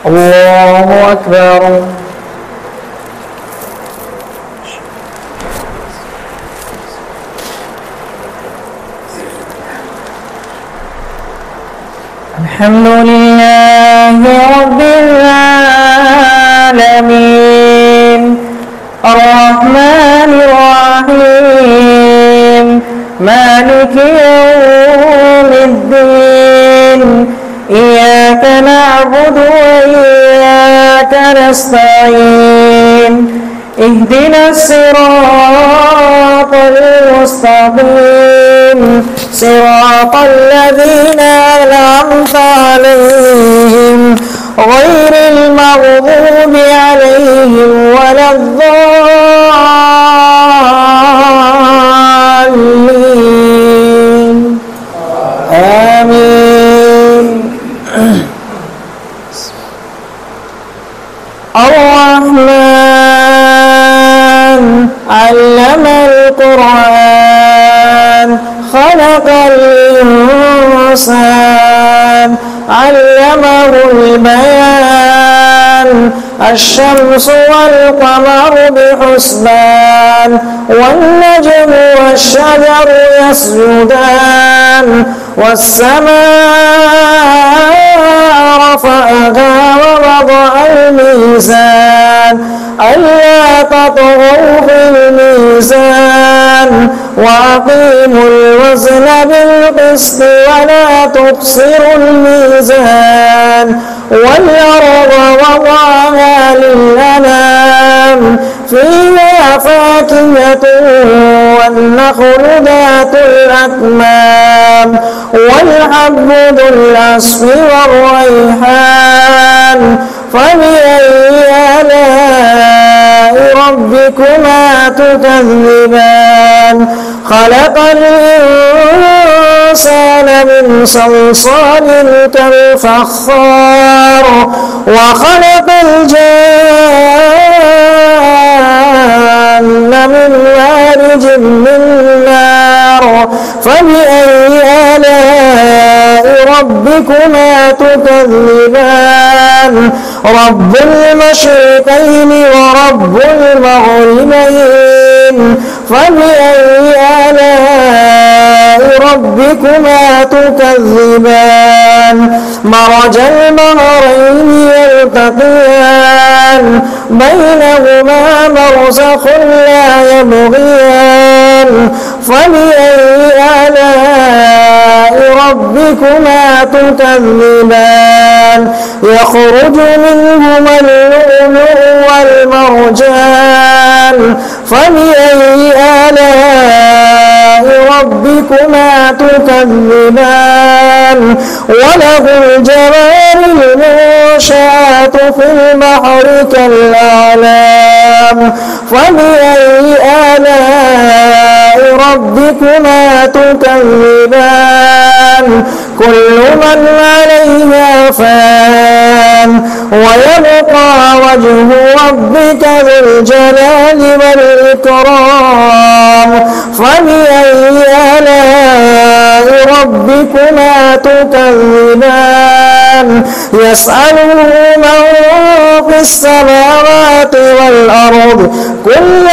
الله أكبر. الحمد لله رب العالمين الرحمن الرحيم مالك يوم الدين إياك نعبد وإياك نستعين اهدنا الصراط المستقيم صراط الذين أنعمت عليهم غير المغضوب عليهم ولا الضالين آمين. الرحمن علم القرآن خلق الإنسان علمه البيان الشمس والقمر بحسبان والنجم والشجر يسجدان والسماء رفعها ووضع الميزان ألا تطغوا في الميزان وأقيموا الوزن بالقسط ولا تخسروا الميزان والأرض وضعها للأنام فيها فاكهة والنخل ذات الأكمام والحب ذو العصف والريحان فبأي آلاء ربكما تكذبان خلق الإنسان من صلصال كالفخار وخلق الجان من مارج من نار فبأي آلاء ربكما تكذبان رب المشرقين ورب المغربين فبأي آلاء ربكما تكذبان مرج البحرين يلتقيان بينهما برزخ لا يبغيان فبأي آلاء ربكما تكذبان يخرج منهما اللؤلؤ والمرجان فبأي آلاء ربكما تكذبان وله الجوار المنشآت في البحر كالأعلام فبأي آلاء ربكما تكذبان كل من عليها فان ويبقى وجه ربك ذو الجلال والإكرام فبأي آلاء ربكما تكذبان يسأله من في السماوات والأرض كل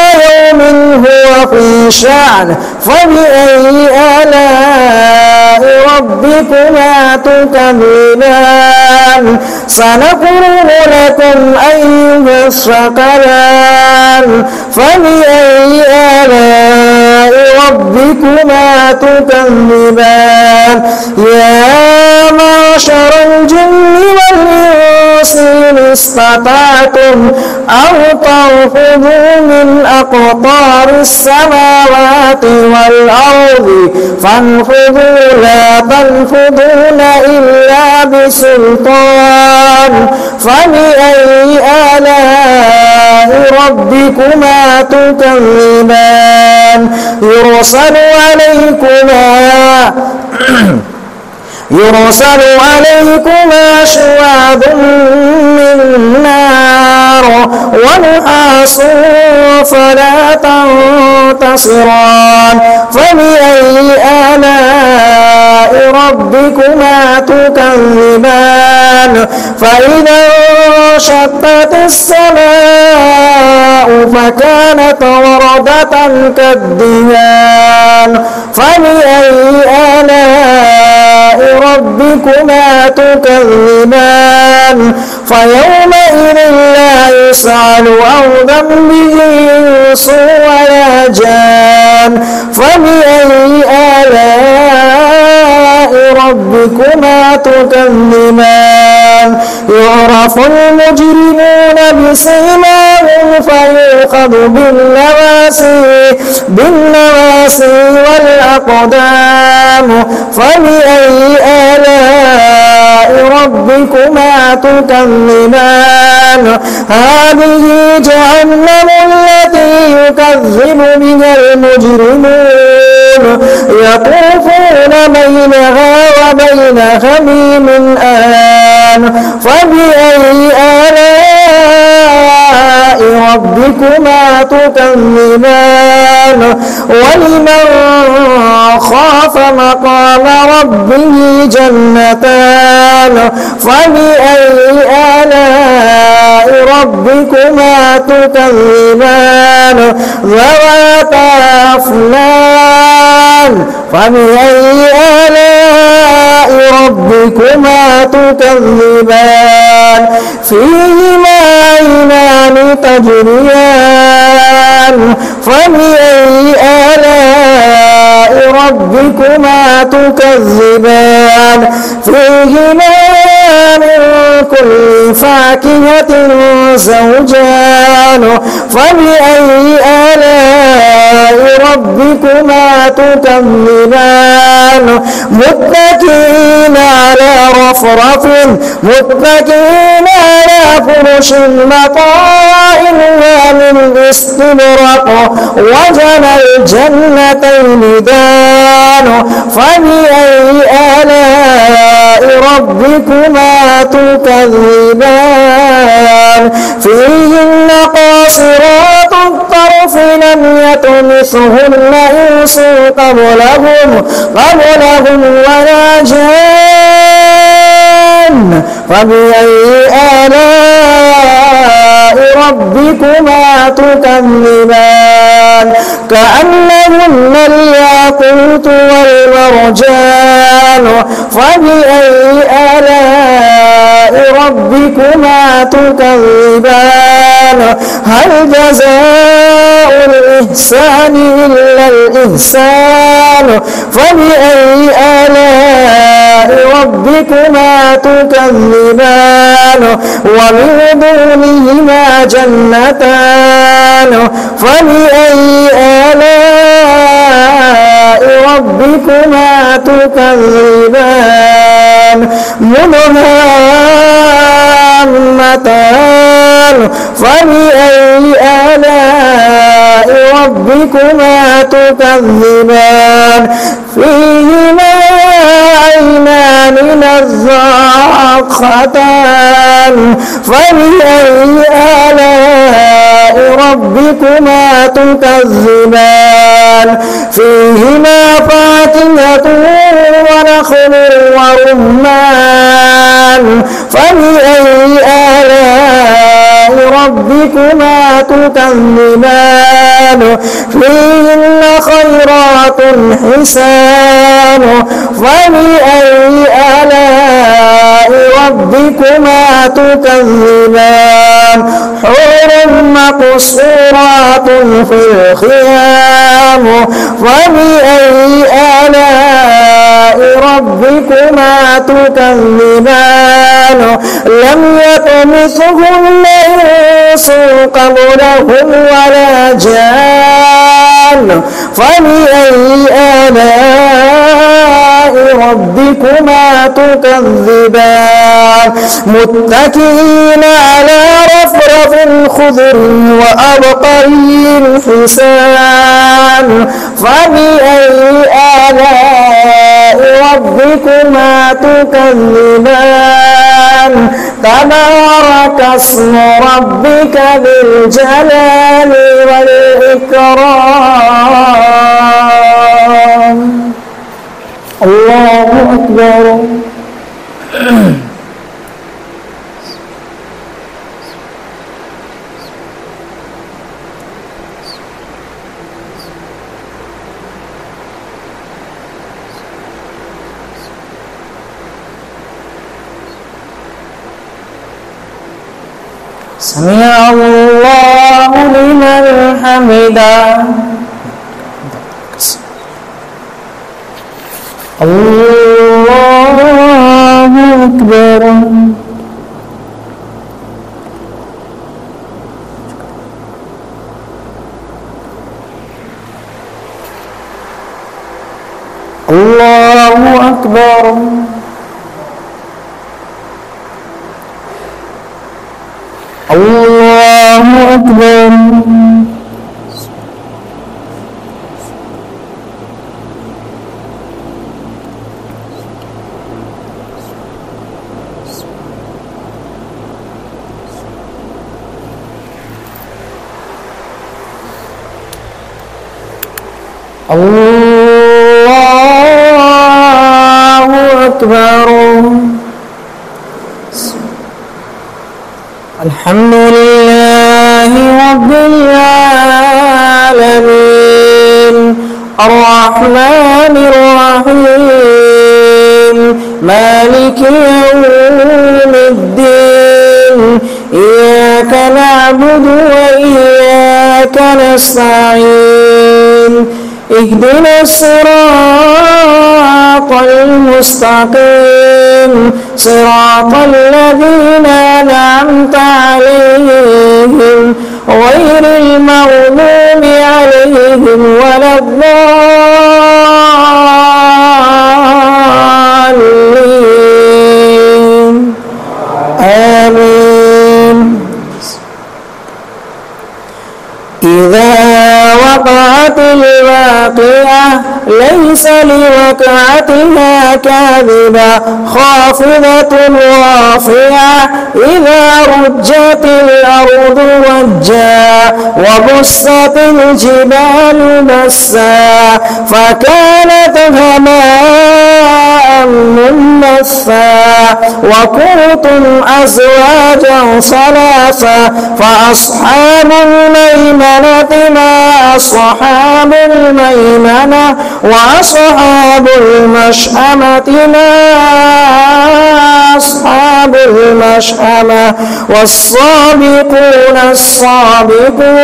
يوم هو في شأن فبأي آلاء ربكما تكذبان سنقرأ لكم أيها الثقلان فبأي آلاء ربكما تكذبان يا معشر الجن والإنس إن استطعتم أو تنفذوا من أقطار السماوات والأرض فانفذوا لا تنفذون إلا بسلطان فبأي آلاء ربكما تكذبان يرسل عليكما شواظ من نار ونحاس فلا تنتصران فبأي آلاء ربكما تكذبان فإذا انشقت السماء فكانت وردة كالدهان فبأي آلاء ربكما تكذبان فيومئذ لا يسأل عن ذنبه إنس ولا جان فبأي آلاء ربكما تكذبان يعرف المجرمون بسيماهم فيؤخذ بالنواسي والأقدام فبأي آلاء ربكما تكذبان هذه جهنم التي يكذب بها المجرمون يطوفون بينها وبين حميم آن فبأي آلاء ربكما تكذبان ولمن خاف مقام ربه جنتان فبأي آلاء ربكما تكذبان ذواتا أفنان فبأي آلاء ربكما تكذبان فيهما عينان تجريان فبأي آلاء ربكما تكذبان فيهما من كل فاكهة زوجان فبأي آلاء ربكما تكذبان متكئين على رفرف متكئين على فرش مطائنها من استبرق وجنى الجنتين دان فبأي آلاء ربكما تكذبان فيهن قاصرات الطرف لم يطمثهن إنس قبلهم ولا جان فبأي آلاء ربكما تكذبان كأنهن الياقوت والمرجان فبأي آلاء ربكما تكذبان هل جزاء الإحسان إلا الإحسان فبأي آلاء ربكما تكذبان ومن دونهما جنتان فبأي آلاء ربكما تكذبان مدهامتان فبأي آلاء ربكما تكذبان فيهما عينان نضاختان فبأي آلاء ربكما تكذبان فيهما فاكهة ونخل ورمان فبأي آلاء ربكما تكذبان فيهن خيرات حسان فبأي آلاء ربكما تكذبان حور مقصورات في الخيام فبأي آلاء ربكما تكذبان لم يطمثهن إنس قبلهم ولا جان فبأي آلاء ربكما تكذبان متكئين على رفرف خضر وأبقري حسان فبأي آلاء ربكما تكذبان تبارك اسم ربك ذي الجلال والإكرام الله أكبر سمع الله لمن حمده. الله أكبر. الله أكبر. الله أكبر. الله أكبر. الحمد لله رب العالمين الرحمن الرحيم مالك يوم الدين إياك نعبد وإياك نستعين اهدنا الصراط المستقيم صراط الذين أنعمت عليهم غير المغضوب عليهم ولا الضالين آمين. إذا وقعت الواقعة ليس لوقعتها كاذبة خافضة رافعة إذا رجت الأرض رجا وبست الجبال بسا فكانت هباء منبثا وكنتم أزواجا ثلاثا فأصحاب الميمنة ما أصحاب الميمنة وأصحاب المشأمة ما أصحاب المشأمة والسابقون السابقون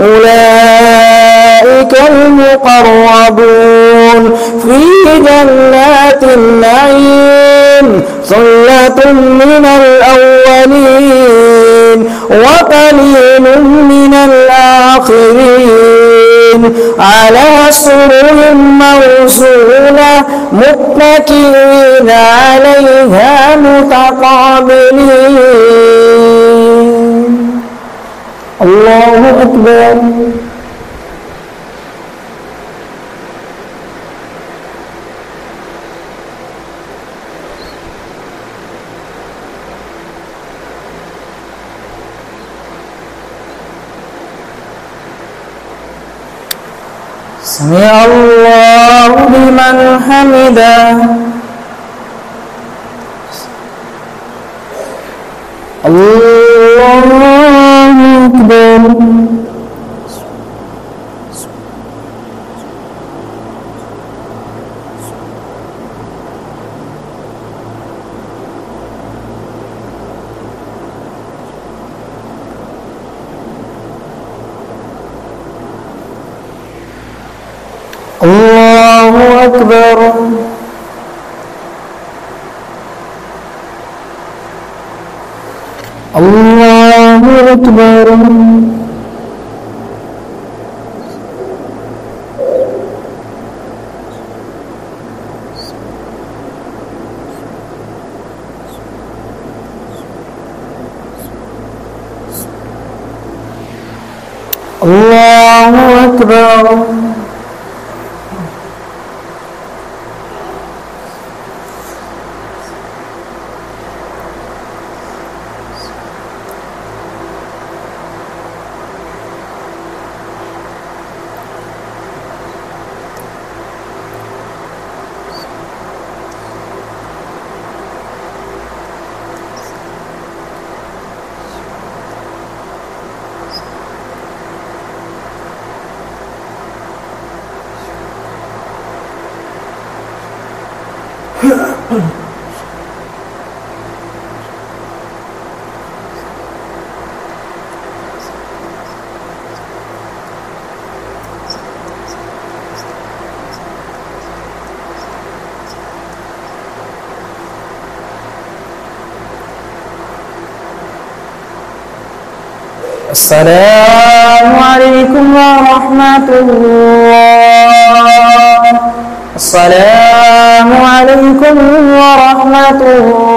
أولئك المقربون في جنات النعيم ثلة من الأولين وقليل من الآخرين على سرر موزونة متكئين عليها متقابلين. الله أكبر. سمع الله لمن حمده. الله أكبر. الله أكبر. الله أكبر. الله أكبر. السلام عليكم ورحمة الله. السلام عليكم ورحمة الله.